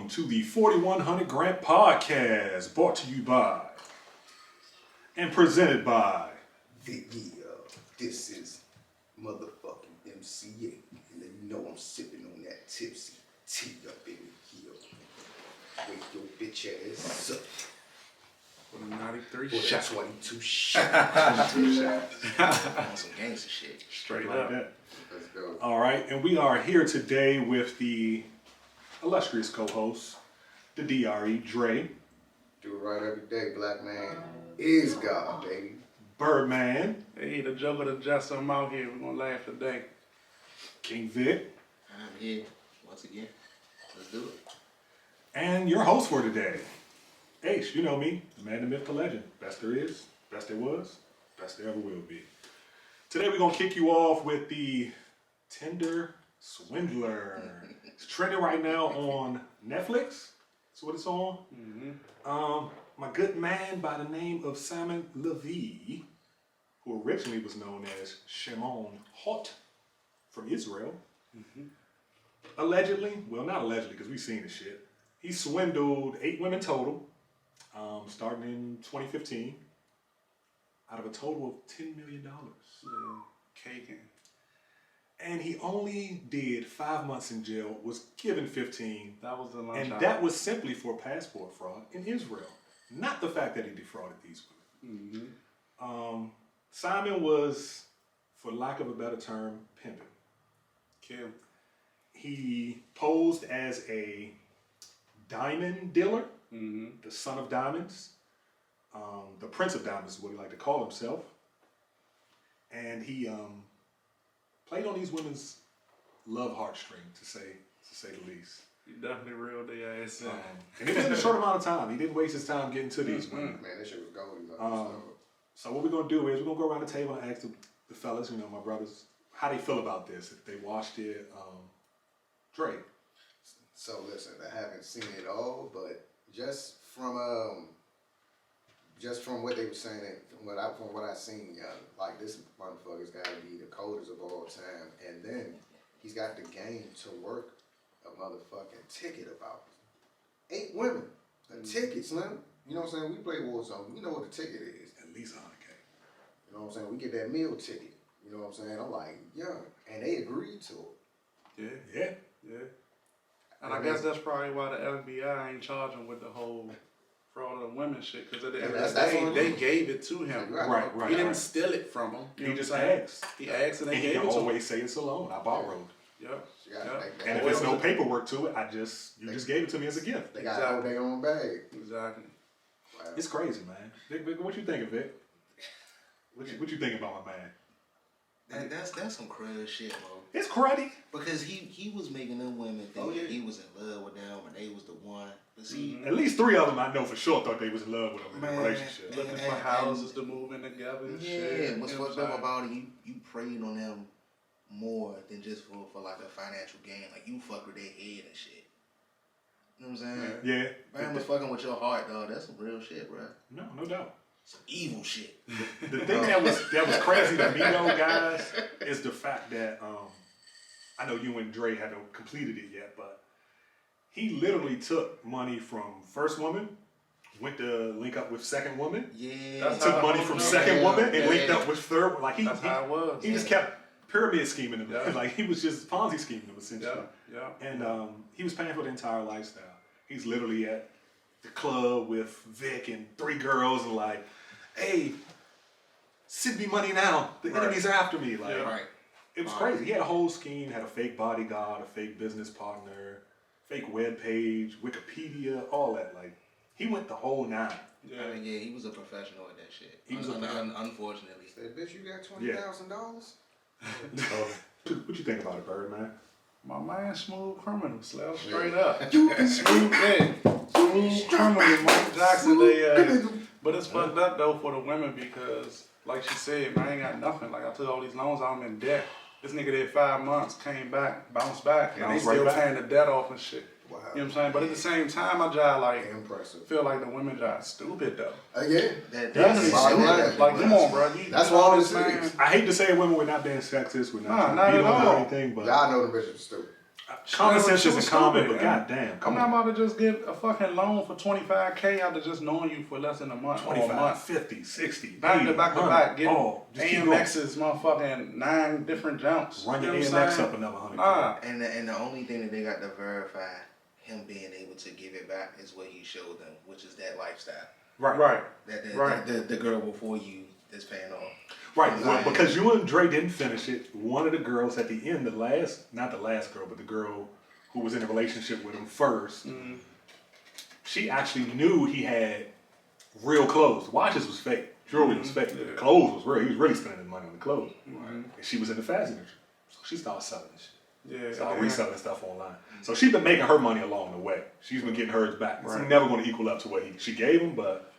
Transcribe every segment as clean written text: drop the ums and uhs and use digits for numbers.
welcome to the 4100 Grant Podcast, brought to you by and presented by This is motherfucking MCA, and then you know I'm sipping on that tipsy tea up in here. Wake your bitch ass up. With a 93 For shot. 22 shot. Some gangster shit. Straight like up. that. Let's go. All right, and we are here today with the illustrious co-host, the DRE, Dre, Do it right every day, black man is God, baby. Birdman, Hey, the Joker, the Jester, I'm out here. We're going to laugh today. King Vic, I'm here once again. Let's do it. and your host for today, Ace. You know me, the man, the myth, the legend. Best there is, best there was, best there ever will be. Today we're going to kick you off with the Tinder Swindler. It's trending right now on Netflix. That's what it's on. My good man by the name of Simon Levy, who originally was known as Shimon Hot from Israel, allegedly, well, not allegedly because we've seen this shit, he swindled 8 women total, starting in 2015, out of a total of $10 million. Caking. And he only did 5 months in jail, was given 15, That was the lunch and hour. that was simply for passport fraud in Israel, not the fact that he defrauded these women. Simon was, for lack of a better term, pimping. Kill. He posed as a diamond dealer, the son of diamonds, the prince of diamonds is what he liked to call himself, and he played on these women's love heartstring, to say the least. You definitely reeled their ass in. And it was in a short amount of time. He didn't waste his time getting to these women. Man, that shit was golden. So what we're gonna do is we're gonna go around the table and ask the fellas, you know, my brothers, how they feel about this, if they watched it. Dre. So listen, I haven't seen it all, but just from what they were saying, from what I seen, like this motherfucker's got to be the coldest of all time, and then he's got the game to work a motherfucking ticket about 8 women, a ticket, Slim. You know what I'm saying? We play Warzone. We know what the ticket is. At least 100K. You know what I'm saying? We get that meal ticket. You know what I'm saying? I'm like, yeah, and they agreed to it. Yeah. And I guess that's probably why the FBI ain't charging with the whole fraud of the women shit. Because at the end of the That's day, what they it is. gave it to him. Right. He didn't steal it from him. You know He what just I'm saying? asked. He asked and they And he gave can it to him. always say it's a loan. I borrowed. Yep. She got Yep. they And if there's no paperwork to it, you just gave it to me as a gift. They got to hold their own bag. Exactly. Wow. It's crazy, man. Vic, what you think of it? What you think about my man? That's some crazy shit, bro. It's cruddy. Because he was making them women think that he was in love with them and they was the one. But see, At least 3 of them I know for sure thought they was in love with him in a Man. relationship. Looking for houses to move in together and shit. yeah, what's You know fucked what I'm up about it, you preyed on them more than just for like a financial gain. Like you fuck with their head and shit. You know what I'm saying? Yeah. Man was fucking with your heart, dog. That's some real shit, bro. No doubt. Some evil shit. The thing that was crazy to me though, guys, is the fact that I know you and Dre haven't completed it yet, but he literally took money from first woman, went to link up with second woman, Yeah. That's took how money I from know. second woman and Yeah. linked up with third. Like That's how it was. he just kept pyramid scheming them. Yeah. Like he was just Ponzi scheming them essentially. Yeah. And he was paying for the entire lifestyle. He's literally at the club with Vic and 3 girls and like, hey, send me money now. The enemies are after me. Like, Yeah. Right. it was crazy. He had a whole scheme, had a fake bodyguard, a fake business partner, fake web page, Wikipedia, all that. Like, he went the whole 9. I mean, yeah, he was a professional at that shit. He was unfortunately. Said, bitch, you got $20,000? What you think about it, Bird, man? My man, smooth criminal, Slell, straight up. Smooth criminal, Mike Jackson. But it's fucked up though for the women because, like she said, man, I ain't got nothing. Like I took all these loans, I'm in debt. This nigga did 5 months, came back, bounced back, and they Bounced still right back. paying the debt off and shit. Wow. You know what I'm saying? But at the same time, I just like Impressive. feel like the women just stupid though. Yeah. That's right. Like, come on, bro. That's you why all this this is. I hate to say women, we're not being sexist, we're not Nah, trying not to beat at on them or all. anything, but Y'all know the bitch is stupid. Common sense isn't common, but man. goddamn, I'm come not on. about to just get a fucking loan for $25K after just knowing you for less than a month. 25, 50, 60, Back 80, to back to 100. back, getting Oh, just keep going. AMX's motherfucking 9 different jumps. Run your You know what I'm AMX saying? up another 100. Nah. And the only thing that they got to verify him being able to give it back is what he showed them, which is that lifestyle. Right. That the girl before you is paying off. Right, well, because you and Dre didn't finish it, one of the girls at the end, not the last girl, but the girl who was in a relationship with him first, she actually knew he had real clothes. The watches was fake. Jewelry was fake. Yeah. The clothes was real. He was really spending his money on the clothes. Mhm. And she was in the fashion industry. So she started selling this shit. Yeah. Started reselling stuff online. So she's been making her money along the way. She's been getting hers back. It's Right. never going to equal up to what she gave him, but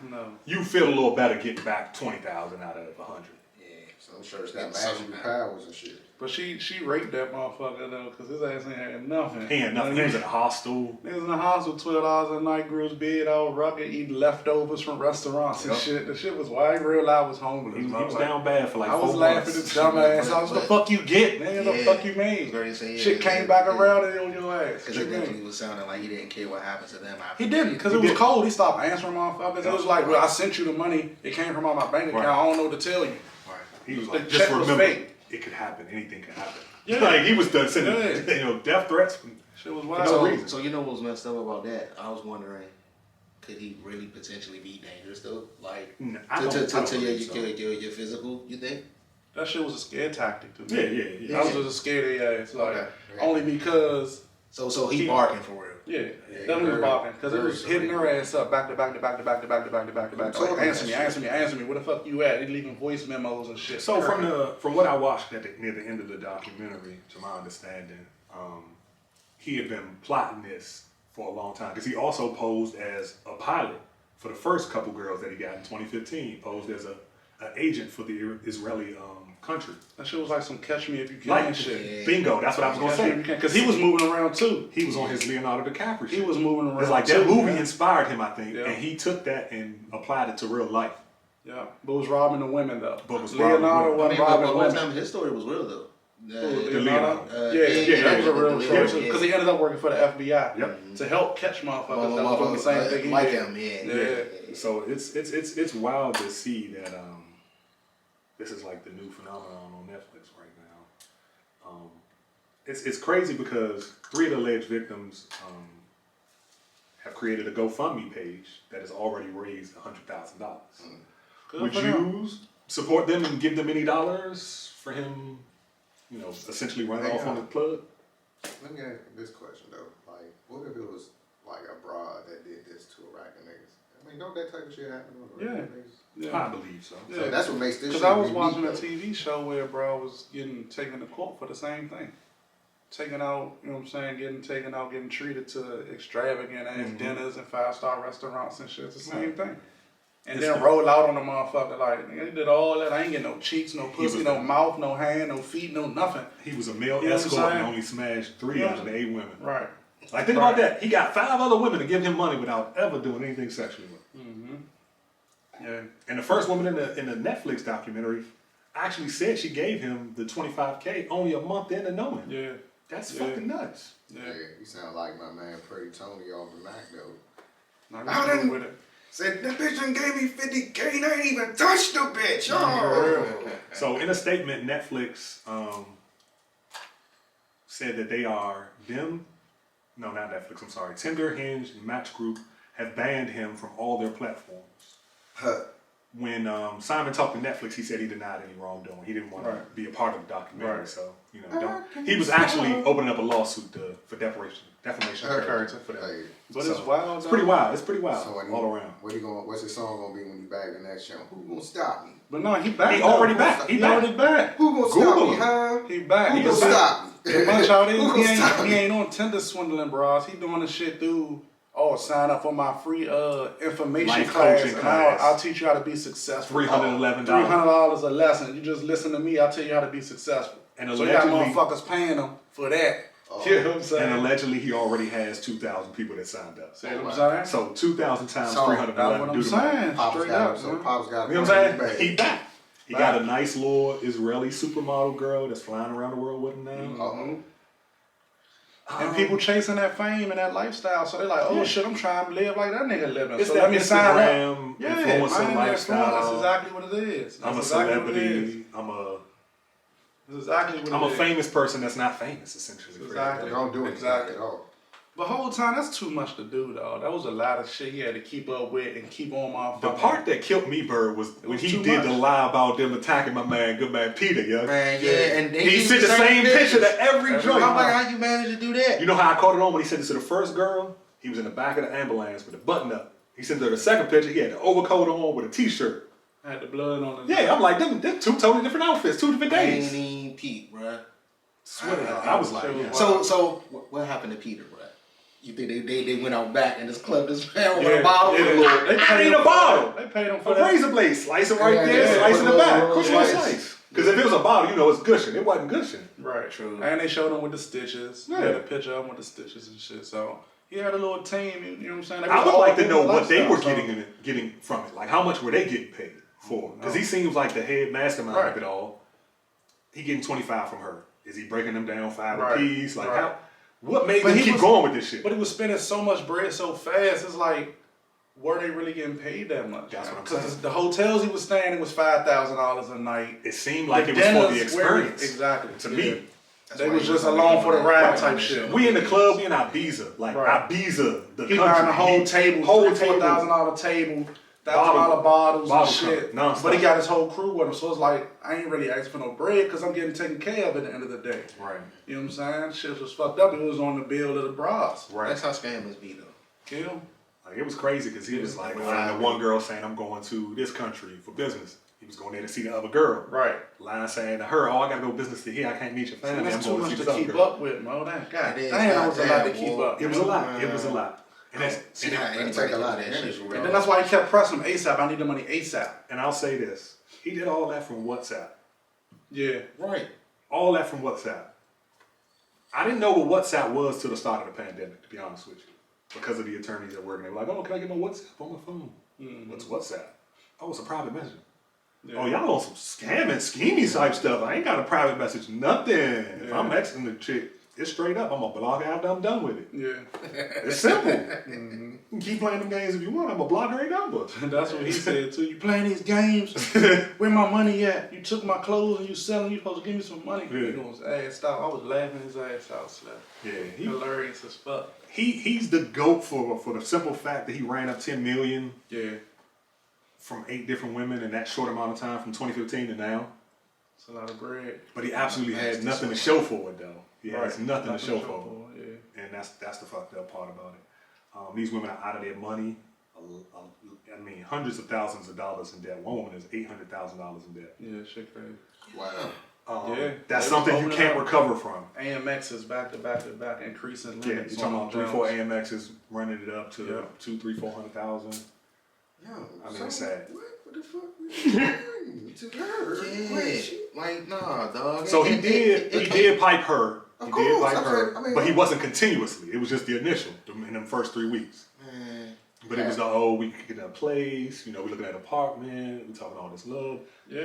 No. you feel a little better getting back 20,000 out of 100. Yeah. Some shirts got Yeah, magical something. powers and shit. But she raped that motherfucker though, cause his ass ain't had nothing. He had nothing. He was in a hostel. Niggas in the hospital, $12 a night, grills bed all rugged, eating leftovers from restaurants and Yep. shit. The shit was wild. I realized I was homeless. He bro. was Like, down bad for like I was 4 laughing months. at dumbass. I was the But- fuck you get, man. The Yeah. fuck you mean? Shit came back around and on your ass. Because Shit it mean? definitely was sounding like he didn't care what happened to them. He didn't, because He it was didn't. cold. He stopped answering motherfuckers. Yeah. It was like, well, I sent you the money. It came from out my bank account. Right. I don't know what to tell you. Right. He was The like, check just was remember, fake. it could happen. Anything could happen. Yeah. Like he was done sending, Yeah. death threats. Shit was no wild. reason. So you know what was messed up about that? I was wondering, could he really potentially be dangerous though? Like No, I to don't your, believe so. your physical, you think? That shit was a scare tactic to Yeah, me. yeah, yeah. I was just scared of their ass. Like, Okay. only because, So he barking for real. yeah, Yeah, that was very- barking. Because it very was hitting her ass up back to back to back to back to back to back to back to back. Told Like, him answer me, that answer me, answer me. Where the fuck you at? He leaving voice memos and shit. So from what I watched near the end of the documentary, to my understanding, he had been plotting this for a long time because he also posed as a pilot for the first couple girls that he got in 2015. He posed as an agent for the Israeli country. That shit was like some catch me if you can Like shit. Yeah. bingo, that's what I was gonna say. Because he was moving around too. He was on his Leonardo DiCaprio. He shit. was moving around It's like too. that movie man. inspired him, I think, Yeah. and he took that and applied it to real life. Yeah, but was robbing the women though. But was robbing Leonardo women. wasn't robbing but women. time his story was real though. Leonardo? Yeah, that was a real yeah, story. yeah. Because he ended up working for the FBI Yep. to help catch motherfuckers that was doing the same thing he like did. him, Yeah. So it's wild to see that this is like the new phenomenon on Netflix right now. It's crazy because 3 of the alleged victims have created a GoFundMe page that has already raised $100,000. Good Would for them. you support them and give them any dollars for him, essentially running off on the plug? Let me ask you this question though. Like, what if it was like a broad that did this to Iraqi niggas? I mean, don't that type of shit happen on Iraqi niggas? Yeah. I believe so. Yeah. So that's what makes this shit Because I was unique, watching a though. TV show where bro was getting taken to court for the same thing. Taken out, you know what I'm saying, getting taken out, getting treated to extravagant ass dinners and 5-star restaurants and shit. It's the same thing. And It's then the- roll out on the motherfucker like, nigga, he did all that. I ain't get no cheeks, no pussy, was no the- mouth, no hand, no feet, no nothing. He was a male You know what I'm escort and saying? only smashed 3 Yeah. out of the 8 women. Right. Like, think about that. He got 5 other women to give him money without ever doing anything sexually with. Yeah. And the first woman in the Netflix documentary actually said she gave him the $25K only a month into knowing. Yeah. That's Yeah. fucking nuts. Yeah. Yeah, you sound like my man Pretty Tony off the Mac though. Not I gonna didn't- with it. Said that bitch done gave me 50K and I ain't even touched the bitch. For Oh. real. So in a statement, Netflix said that not Netflix, I'm sorry, Tinder, Hinge, and Match Group have banned him from all their platforms. Huh. When Simon talked to Netflix, he said he denied any wrongdoing. He didn't want to Right. be a part of the documentary. Right. So, he was actually opening up a lawsuit for defamation of character for that. Hey, But So, it's wild. It's pretty wild. It's pretty wild so when all around. what's his song gonna be when you back in that show? Who gonna stop me? But no, he back. He though. already back. He already back. Who gonna stop Google me, him. huh? He back. Who He gonna just back. stop me? The bunch out there, Who gonna stop he me? ain't on Tinder swindling, bros. He doing the shit through. Oh, sign up for my free information Life class, coaching and class. I'll teach you how to be successful. $311. $300 a lesson. You just listen to me. I'll tell you how to be successful. And so you got allegedly- motherfuckers paying them for that. Oh. You know what I'm saying? And allegedly, he already has 2,000 people that signed up. See what I'm saying? So 2,000 times So, 311. That's what I'm do the math. saying. Pops Straight got up. so man. Pops got You know what I'm saying? back. He back. He Back. got a nice little Israeli supermodel girl that's flying around the world with him now. Uh-oh. And people chasing that fame and that lifestyle, so they're like, "Oh shit, I'm trying to live like that nigga living." It's so that let me sign up. Instagram Yeah, influencer man, lifestyle. That's exactly what it is. I'm a That's exactly what it is. celebrity. That's exactly what I'm it a is. famous person that's not famous, essentially. Exactly. Don't do anything Exactly. at all. But whole time, that's too much to do, dog. That was a lot of shit he had to keep up with and keep on my. The part that killed me, Bird, was when was he too did much. the lie about them attacking my man, good man Peter, yeah. Man, yeah, and He sent the same picture to every joint. I'm like, how you manage to do that? You know how I caught it on when he sent it to the first girl? He was in the back of the ambulance with a button up. He sent her the second picture. He had the overcoat on with a t-shirt. had the blood on it. Yeah, I'm like, them two totally different outfits, 2 different days. Ain't even Pete, bruh. Swear to God, I was like, yeah. So what happened to Peter, bruh? You think they went out back and just clubbed his barrel with Yeah, a bottle? yeah. They I paid need him a for bottle. that. They paid him A for that. razor blade, slice it right Yeah, there, yeah, slice in the put a back. little Quick little slice. slice. Because if it was a bottle, you know it's gushing. It wasn't gushing. Right. True. And they showed him with the stitches. Yeah. They had a picture of him with the stitches and shit. So he had a little team. You know what I'm saying? They I was would all like to in know the what they were lifestyle, so- getting from it. Like, how much were they getting paid for? Because he seems like the head mastermind of it all. He getting 25 from her. Is he breaking them down 5 Right. apiece? Like, Right. what made But them he keep was- going with this shit? But he was spending so much bread so fast. It's like, were they really getting paid that much? That's what I'm Because saying. the hotels he was staying in was $5,000 a night. It seemed like The it was for the dinners were- experience. Exactly. To Yeah. me. They was just along for the ride type shit. We in the club, we in Ibiza. Like, Right. Ibiza, the He country. buying the whole table, whole $3,000-$4,000 table, $1,000 bottles bottle and shit. cover, nonstop. But he got his whole crew with him, so it's like I ain't really asking for no bread because I'm getting taken care of at the end of the day. Right. You know what I'm saying? Shit was fucked up. It was on the bill of the bras. Right. That's how scammers be, though. Kill. Like, it was crazy because he was like, lying to one girl saying, I'm going to this country for business. He was going there to see the other girl. Right. Lying saying to her, oh, I got to go business to here. I can't meet your family. And I'm that's too going to much see to this other keep girl. up with, Mo. Damn, God, It is. damn, it was a lot to Goddamn, keep boy. up. It was a lot. It was a lot. And, See and, how and, anybody take a do lot of that energy, shit, bro. And then that's why he kept pressing him ASAP. I need the money ASAP. and I'll say this. He did all that from WhatsApp. Yeah. Right. All that from WhatsApp. I didn't know what WhatsApp was till the start of the pandemic, to be honest with you. Because of the attorneys at work. And they were like, oh, can I get my WhatsApp on my phone? What's WhatsApp? Oh, it's a private message. Yeah. Oh, y'all on some scamming, scheming type stuff. I ain't got a private message, nothing. If I'm texting the chick, it's straight up. I'm going to block her after I'm done with it. Yeah. It's simple. You can keep playing them games if you want. I'm going to block her number. That's what he said too. You playing these games? Where my money at? You took my clothes and you selling. You supposed to give me some money. Yeah. He was ass out. I was laughing his ass out, Slap. Yeah, Hilarious as fuck. he's the GOAT for the simple fact that he ran up 10 million Yeah. from 8 different women in that short amount of time from 2015 to now. It's a lot of bread. But he absolutely had nothing to show for it though. He has Right. nothing to show for it. Yeah. And that's the fucked up part about it. These women are out of their money. I mean, hundreds of thousands of dollars in debt. One woman is $800,000 in debt. Yeah, shit crazy. Wow. Yeah. That's They was something you opening can't up. recover from. AMX is back to back to back increasing Yeah, limits. you're talking on about 3, 4 AMXs running it up to Yeah. 2, 3, 400,000. Yo, I mean, so it's sad. What the fuck? We doing to her? Yeah. Wait, she, Like, nah, dog. So he did pipe her. Of He course, did pipe I'm her, saying- I mean- but he wasn't continuously. It was just the initial in them first 3 weeks. Man. But it was the, oh, we could get a place. You know, we looking at an apartment. We talking all this love. Yeah.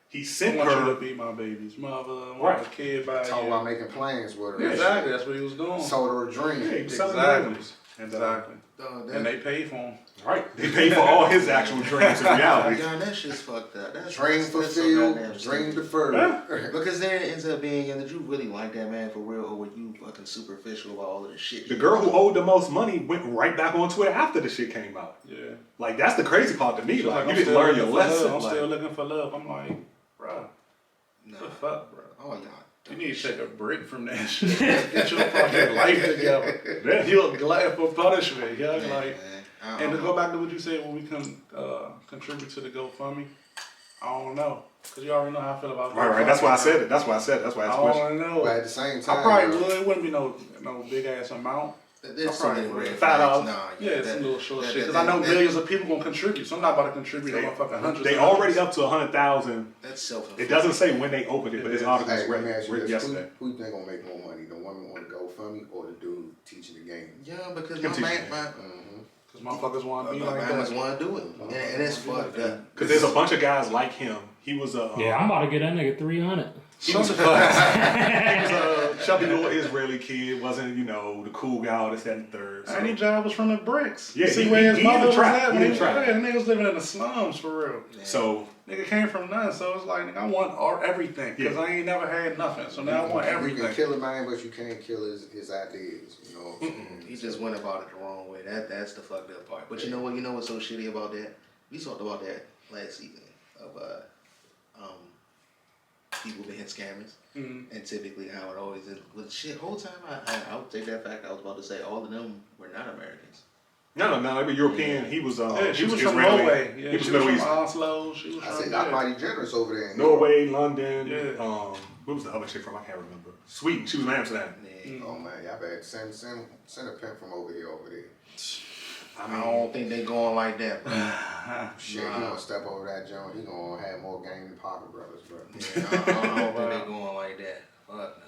He I sent want you her. to be my baby's mother. I want Right. a kid by talking you. about making plans with her. Yeah, exactly. That's what he was doing. Sold her a dream. Yeah, he was selling Exactly. dreams. And, Exactly. Dog, And they paid for him. right. They paid for all his actual dreams in reality. Yeah, that shit's fucked up. That's Dream that's so fulfilled, goddamn dream stupid. deferred. Yeah. Because then it ends up being, did you really like that man for real, or were you fucking superficial about all of this shit? The girl who owed the most money went right back on Twitter after the shit came out. Yeah. Like, that's the crazy part to me. She's Like, you I'm didn't still learn your looking for lesson. love. I'm Like, still looking for love. I'm like, bro, Nah. what the fuck, bro? Oh, y'all. You need to take a break from that shit. Get your fucking life together. yeah. You're glad for punishment. Yeah, Man, like, man. I and don't to go back to what you said when we can contribute to the GoFundMe, I don't know. Because you already know how I feel about Right. That's why I said it. That's why I said it. That's why I I asked the question. don't know. But at the same time, I probably yo, would. It wouldn't be no big ass amount. There's I so probably many would. red $5. flags. Nah, Yeah, it's that- a little short that- shit. Because that- I know that- millions of people gonna contribute, so I'm not about to contribute a motherfucking hundreds. They and already hundreds. up to 100,000. That's self. It doesn't say when they opened it, but this It is. article was Hey, let me ask you written this: yesterday. who you think gonna make more money, the woman on the GoFundMe or the dude teaching the game? Yeah, because Him my teaching man, Because motherfuckers want to be like I must that. want to do it, and it's fucked up. Because there's a bunch of guys like him. He was a Yeah, I'm about to get that nigga 300. he was a chubby little Israeli kid, wasn't, you know, the cool guy, all this, that, and the third. So. And he job was from the bricks. Yeah, see he- where his he mother in the was trap. at He when in he the was trap. there. The nigga was living in the slums for real. So Nigga came from none, so it's like, nigga, I want everything. Because I ain't never had nothing, so now I want You everything. can kill a man, but you can't kill his ideas. You know what I'm saying? He just went about it the wrong way. That's the fucked up part. But you know what? You know what's so shitty about that? We talked about that last season of people being scammers, and typically how it always is. But shit, whole time I'll take that fact. I was about to say all of them were not Americans. no, every European. He was Yeah, she he was from Israeli. Norway. Yeah, He was she was Middle from Eastern. Oslo. She was I from said, there. I'm mighty generous over there. Norway, London. Yeah. Where was the other chick from? I can't remember. Sweden. She was from Amsterdam. Yeah. Oh man, y'all better send a pimp from over here over there. I don't think they going like that, bro. Shit, he gonna step over that joint. He gonna have more game than Parker Brothers, bro. Yeah, I don't think they going like that. Fuck no.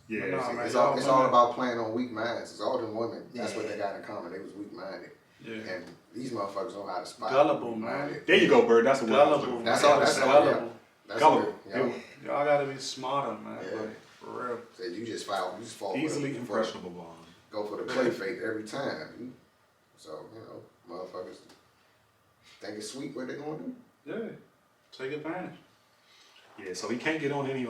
Yeah. No, see, man. It's all about playing on weak minds. It's all them women. That's what they got in common. They was weak minded. Yeah. And these motherfuckers know how to spot. Gullible, weak-minded. man. There you go, Bird. That's the word. I was Gullible. looking That's for. all. That's all. Yeah. Gullible. That's Gullible. good. Yeah. Y'all gotta be smarter, man. Yeah. Like, for real. So you just fall. You just fall. Easily for impressionable on. Go for the play fake every time. So you know, motherfuckers think it's sweet what they gonna do. Yeah. Take advantage. Yeah, so he can't get on any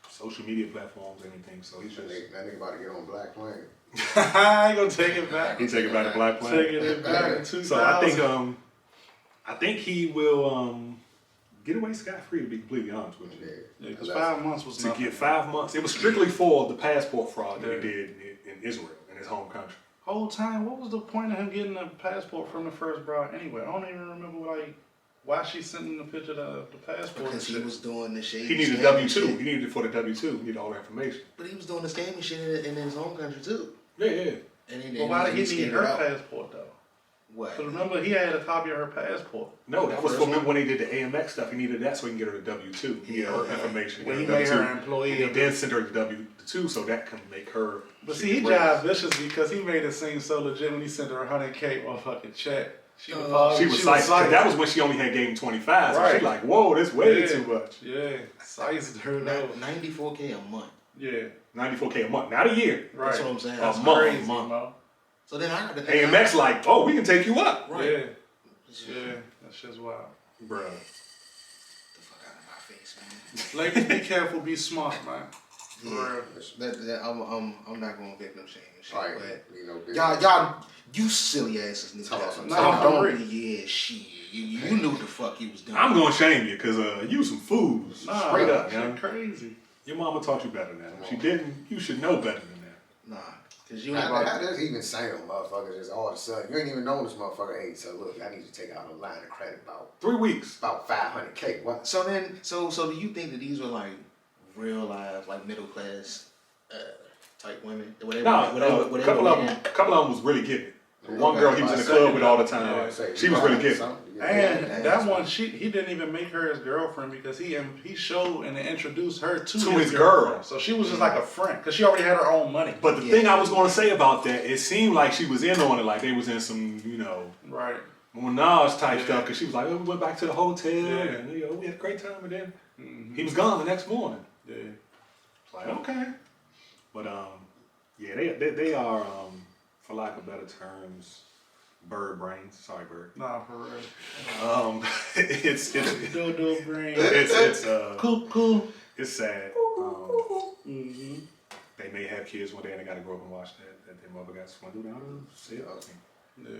social media platforms or anything. So he's just That nigga about to get on Black Planet. I ain't gonna take it back. he taking back the Black Planet. Taking it back in 2000. So I think he will get away scot free, to be completely honest with you. Yeah, because 5 months was To nothing. get 5 months, it was strictly for the passport fraud that he did in Israel, in his home country. Whole time, what was the point of him getting a passport from the first bride anyway? I don't even remember why she sent him the picture of the passport. Because he was doing the shady He needed a scamming W-2. shit. He needed it for the W-2. He needed all the information. But he was doing the scamming shit in his home country too. Yeah. But why did he need skated her out. passport though? What? Because remember, he had a copy of her passport. No, that was First for one? when he did the AMX stuff. He needed that so he can get her the W-2. He needed her information. When he get her made her W-2. an employee. And he then sent her the W-2 so that can make her. But see, he jived vicious because he made it seem so legit when he sent her a 100K motherfucking check. She was psyched. That was when she only had gave him 25. So Right. she like, whoa, that's way Yeah. too much. Yeah, sized her though. 94K a month. Yeah, $94K a month, not a year. right. That's what I'm saying. A That's month. Crazy, month. Mo. So then I got to think. AMX like, oh, we can take you up. Right. Yeah, yeah, that's just wild. Bruh. Get the fuck out of my face, man. Ladies, be careful, be smart, man. For real. I'm not going to victim shame and shit. All right, But you know, y'all, you silly asses need to Tell us have some- No, for don't real. be, yeah, shit. You knew what the fuck you was doing. I'm gonna shame you because you some fools. Nah, Straight up, shit man. crazy. Your mama taught you better than that. If she didn't, you should know better than that. Nah, because you ain't How about does he even say them motherfuckers just all of a sudden? You ain't even known this motherfucker. Hey, so look, I need to take out a line of credit about 3 weeks. 500K. What? So then, so do you think that these were like real life, like middle class type women? No, a couple of them was really giving. The one girl he was in the club with all the time, she was really giving. And that one, he didn't even make her his girlfriend because he showed and introduced her to his girlfriend. girl. So she was just like a friend because she already had her own money. But the thing I was gonna say about that, it seemed like she was in on it, like they was in some, Right. Minaj type stuff. Because she was like, oh, we went back to the hotel and we had a great time. And then he was gone the next morning. Yeah. It's like, okay, but yeah, they are for lack of better terms, bird brains. Sorry, bird. Nah, for real. It's Do brain. it's Cool. it's sad. Mm-hmm. They may have kids one day and they gotta grow up and watch that their mother got swindled out of sales. Yeah.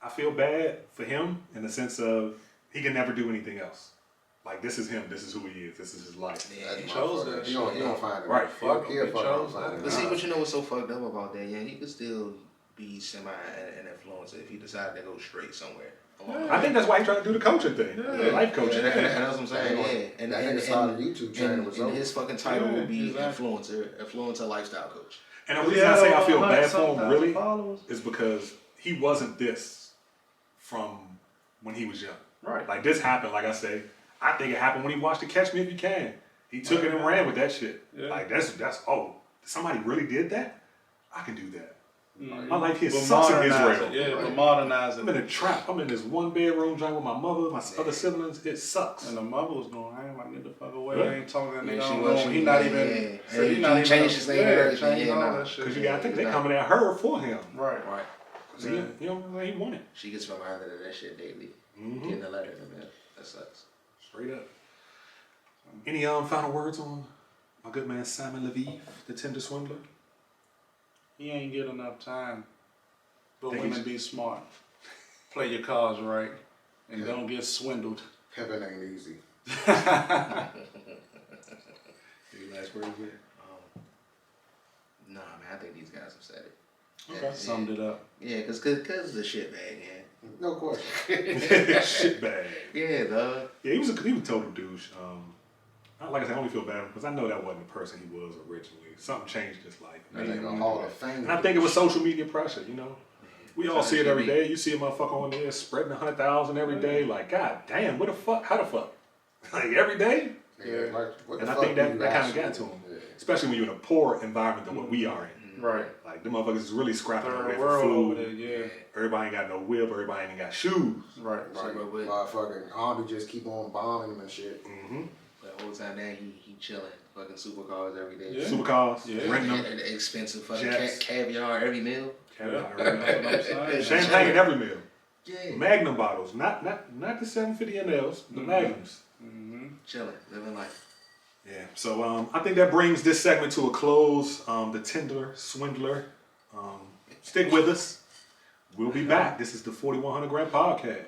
I feel bad for him in the sense of he can never do anything else. Like this is him. This is who he is. This is his life. Yeah, He chose that You don't find it. Right, fuck He'll him. fuck He chose find that. it. But see, but you know what's so fucked up about that? Yeah, he could still be semi an influencer if he decided to go straight somewhere. I think that's why he tried to do the coaching thing, the life coaching. Yeah, and that's what I'm saying. Yeah, and That nigga started a YouTube channel. and his fucking title will be exactly. influencer lifestyle coach. And the reason I say I feel bad for him 100,000 really followers. is because he wasn't this from when he was young. Right. Like this happened, like I say, I think it happened when he watched the Catch Me If You Can. He took it and ran with that shit. Yeah. Like that's oh, somebody really did that? I can do that. My life here But sucks in modernize Israel. it, yeah, but modernize I'm in it. a trap. I'm in this one bedroom joint with my mother, my other siblings. It sucks. And the mother was going, I ain't like, get the fuck away. What? I ain't talking to that Yeah, nigga. I she don't was- know she him. He was not like, even. yeah. So Hey, he not even. changed his name and everything, changed yeah, all nah. that shit. Because I think they Nah. coming at her for him. Right. Right. 'Cause he, you know, he wanted. She gets reminded of that shit daily. Mm-hmm. Getting a letter in the mail. That sucks. Straight up. Any final words on my good man Simon Leviev, the Tinder Swindler? He ain't get enough time. But Think women he's- be smart. Play your cards right. And don't get swindled. Heaven ain't easy. Any last words there? Nah, man, I think these guys have said it. Okay. Summed it up. Yeah, cause the shit bag, man. No question. Shit bag. Yeah, dog. Yeah, he was a total douche. Like I said, I only feel bad because I know that wasn't the person he was originally. Something changed his life. That nigga Hall of Fame. And I think it was social media pressure, you know. We all see it every day. You see a motherfucker on there spreading 100,000 every day. Like, god damn, what the fuck? How the fuck? Like every day? Yeah, like, what And the I fuck think do that you kind of actually got to him. do? Yeah. Especially when you're in a poor environment than what we are in. Right. Like, them motherfuckers is really scrapping away Third for world over food. there, yeah. Everybody ain't got no whip. Everybody ain't got shoes. Right. Right, So, but- motherfucking army just keep on bombing them and shit. Mm-hmm. The whole time there, he chilling. Fucking supercars every day. Yeah. Supercars, Yeah. renting them. And expensive fucking Jets. caviar every meal. That's what I'm saying. Champagne at every meal. Yeah. Magnum bottles, not the 750 mLs, the Magnums. Mm-hmm. Chilling, living life. Yeah. So I think that brings this segment to a close. The Tinder Swindler. Stick with us. We'll be back. This is the 4100 Gram Podcast.